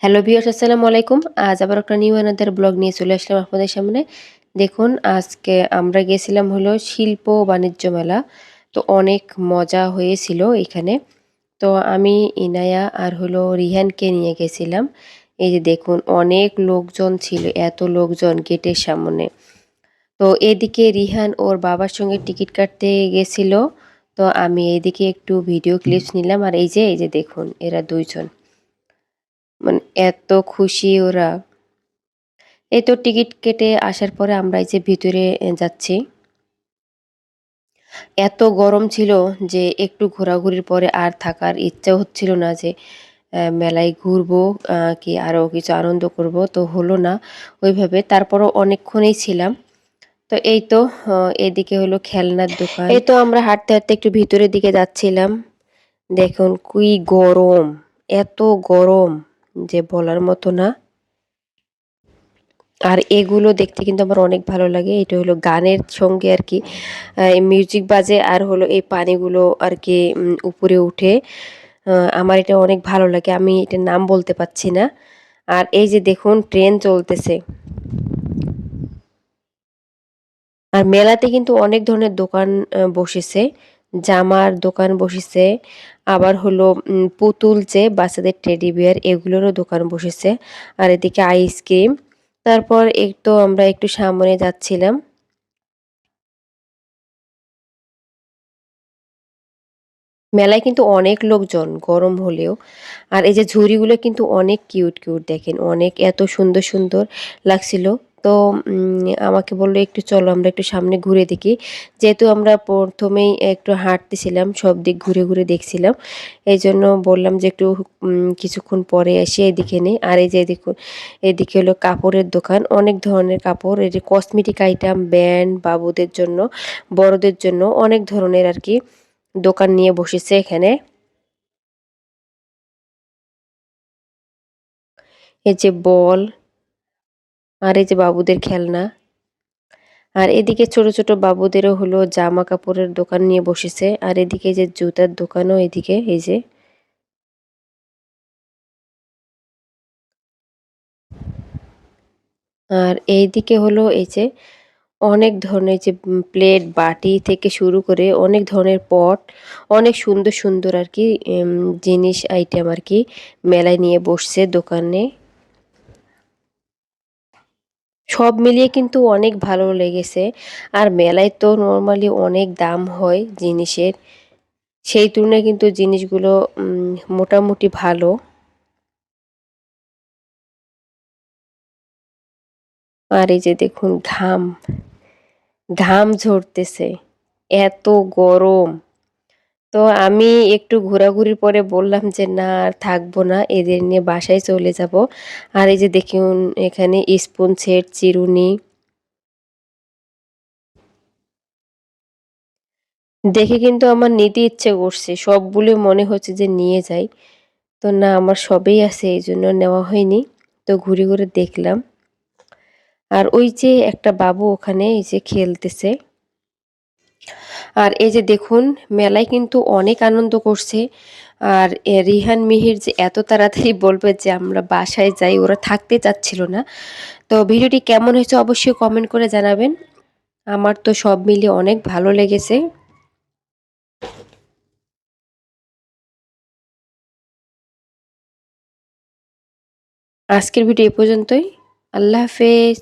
Hello viewers আসসালামু আলাইকুম। আজ আবার একটা নিউ অ্যানাদার ব্লগ নিয়ে চলে আসলাম আপনাদের সামনে। দেখুন আজকে আমরা গেছিলাম হলো শিল্প বাণিজ্য মেলা। তো অনেক মজা হয়েছিল এখানে। তো আমি ইনায়া আর হলো রিহানকে নিয়ে গেছিলাম। এই যে দেখুন অনেক লোকজন ছিল, এত লোকজন গেটের সামনে। তো এদিকে রিহান ওর বাবার সঙ্গে টিকিট কাটতে গেছিল। তো আমি এইদিকে একটু ভিডিও ক্লিপস নিলাম আর এই যে দেখুন এরা ২ জন। মানে এত খুশি ওরা। এই তো টিকিট কেটে আসার পরে আমরা এই যে ভিতরে যাচ্ছি। এত গরম ছিল যে একটু ঘোরাঘুরির পরে আর থাকার ইচ্ছা হচ্ছিল না যে মেলায় ঘুরবো, কি আরো কিছু আনন্দ করব। তো হলো না ওইভাবে। তারপরও অনেকক্ষণই ছিলাম। তো এই তো এদিকে হলো খেলনার দোকান। এই তো আমরা হাঁটতে, হাঁটতে একটু ভিতরের দিকে যাচ্ছিলাম। দেখুন কি গরম! এত গরম যে বলার মতো না। আর এগুলো দেখতে কিন্তু আমার অনেক ভালো লাগে। এটা হলো গানের সঙ্গে আরকি মিউজিক বাজে আর হলো এই পানিগুলো আরকি উপরে উঠে। আ আমার এটা অনেক ভালো লাগে। আমি এটার নাম বলতে পারছি না। আর এই যে দেখুন ট্রেন চলতেছে। আর মেলাতে কিন্তু অনেক ধরনের দোকান বসেছে। জামার দোকান বসেছে। আবার হলো পুতুল যে বাচ্চাদের টেডি বিয়ার এগুলোরও দোকান বসেছে। আর এদিকে আইসক্রিম। তারপর তো আমরা একটু সামনে যাচ্ছিলাম। মেলায় কিন্তু অনেক লোকজন গরম হলেও। আর এই যে ঝুড়িগুলো কিন্তু অনেক কিউট, কিউট দেখেন। অনেক এত সুন্দর, সুন্দর লাগছিল। তো আমাকে বলল, "একটু চলো আমরা একটু সামনে ঘুরে দেখি।" যেহেতু আমরা ১ম এই একটু হাঁটতেছিলাম, সব দিক ঘুরে, ঘুরে দেখছিলাম। এইজন্য বললাম যে, "একটু কিছুক্ষণ পরে এসে এদিকে নেই।" আর এই যে দেখুন, এদিকে হলো কাপড়ের দোকান। অনেক ধরনের কাপড়। এই যে কসমেটিক আইটেম, ব্যান্ড, বাবুদের জন্য, বড়দের জন্য অনেক ধরনের আরকি দোকান নিয়ে বসেছে এখানে। এই যে বল আর এই যে বাবুদের খেলনা। আর এদিকে ছোট, ছোট বাবুদেরও হলো জামা কাপড়ের দোকান নিয়ে বসেছে। আর এদিকে যে জুতার দোকানও এদিকে এই যে। আর এইদিকে হলো এই যে অনেক ধরনের যে প্লেট, বাটি থেকে শুরু করে অনেক ধরনের পট, অনেক সুন্দর, সুন্দর আরকি জিনিস আইটেম আরকি মেলায় নিয়ে বসছে দোকানে। সব মিলিয়ে কিন্তু অনেক ভালো লেগেছে। আর মেলায় তো নরমালি অনেক দাম হয় জিনিসের। সেই তুলনায় কিন্তু জিনিসগুলো মোটামুটি ভালো। আর এই যে দেখুন ঘাম, ঘাম ঝরতেছে। এত গরম। তো আমি একটু ঘোরাঘুরির পরে বললাম যে, "না আর থাকবো না। এদের নিয়ে বাসায় চলে যাবো।" আর এই যে দেখুন এখানে স্পুন সেট, চিরুনি দেখে কিন্তু আমার নিতে ইচ্ছে করছে। সবগুলো মনে হচ্ছে যে নিয়ে যাই। তো না আমার সবই আছে এইজন্য নেওয়া হয়নি। তো ঘুরে, ঘুরে দেখলাম। আর ওই যে একটা বাবু ওখানে এই যে খেলতেছে। আর এই যে দেখুন মেলায় কিন্তু অনেক আনন্দ করছে। আর রিহান মিহির যে এত তাড়াতাড়ি বলবে যে আমরা বাসায় যাই ওরা থাকতে চাচ্ছিল না। তো ভিডিওটি কেমন হয়েছে অবশ্যই কমেন্ট করে জানাবেন। আমার তো সব মিলিয়ে অনেক ভালো লেগেছে। আজকের ভিডিও এ পর্যন্তই। আল্লাহ হাফেজ।